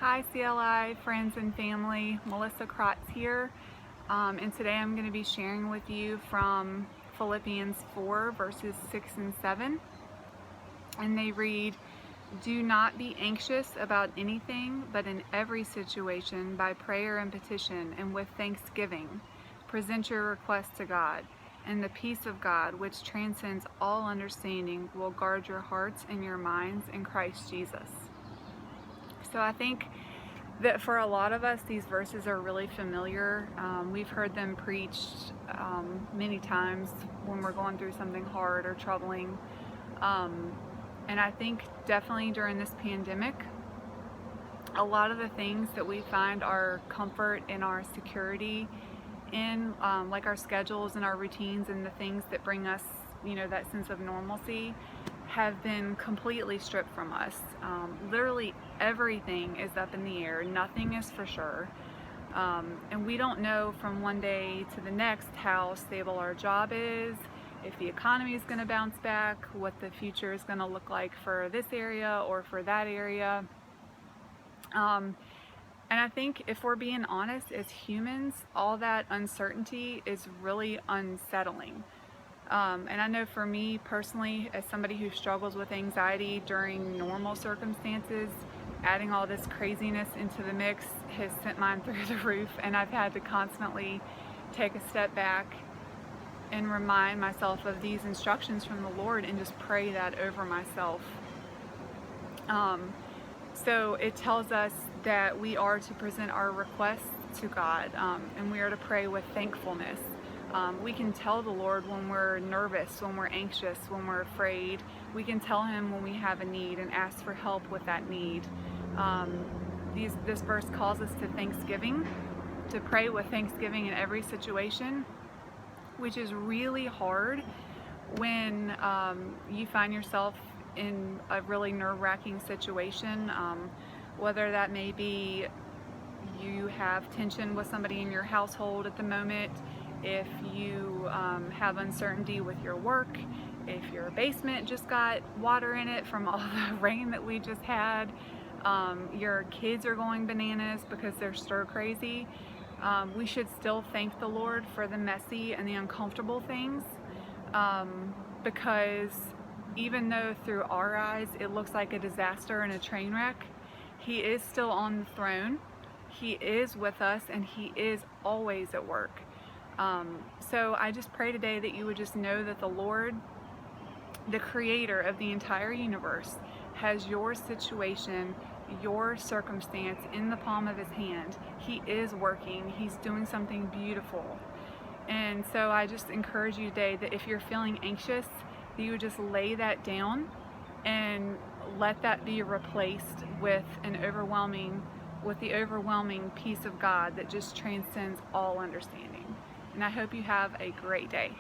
Hi CLI friends and family, Melissa Crotts here, and today I'm going to be sharing with you from Philippians 4 verses 6 and 7, and they read, "Do not be anxious about anything, but in every situation by prayer and petition and with thanksgiving present your requests to God, and the peace of God, which transcends all understanding, will guard your hearts and your minds in Christ Jesus." So I think that for a lot of us, these verses are really familiar. We've heard them preached many times when we're going through something hard or troubling. And I think definitely during this pandemic, a lot of the things that we find our comfort and our security in, like our schedules and our routines and the things that bring us, that sense of normalcy, have been completely stripped from us. Literally everything is up in the air. Nothing is for sure. And we don't know from one day to the next how stable our job is, if the economy is going to bounce back, what the future is going to look like for this area or for that area. And I think if we're being honest as humans, all that uncertainty is really unsettling. And I know for me personally, as somebody who struggles with anxiety during normal circumstances, adding all this craziness into the mix has sent mine through the roof, and I've had to constantly take a step back and remind myself of these instructions from the Lord and just pray that over myself. So it tells us that we are to present our requests to God, and we are to pray with thankfulness. We can tell the Lord when we're nervous, when we're anxious, when we're afraid. We can tell Him when we have a need and ask for help with that need. This verse calls us to thanksgiving, to pray with thanksgiving in every situation, which is really hard when you find yourself in a really nerve-wracking situation, whether that may be you have tension with somebody in your household at the moment, if you have uncertainty with your work, if your basement just got water in it from all the rain that we just had, your kids are going bananas because they're stir crazy. We should still thank the Lord for the messy and the uncomfortable things, because even though through our eyes it looks like a disaster and a train wreck, He is still on the throne. He is with us, and He is always at work. So I just pray today that you would just know that the Lord, the creator of the entire universe, has your situation, your circumstance in the palm of His hand. He is working. He's doing something beautiful. And so I just encourage you today that if you're feeling anxious, that you would just lay that down and let that be replaced with the overwhelming peace of God that just transcends all understanding. And I hope you have a great day.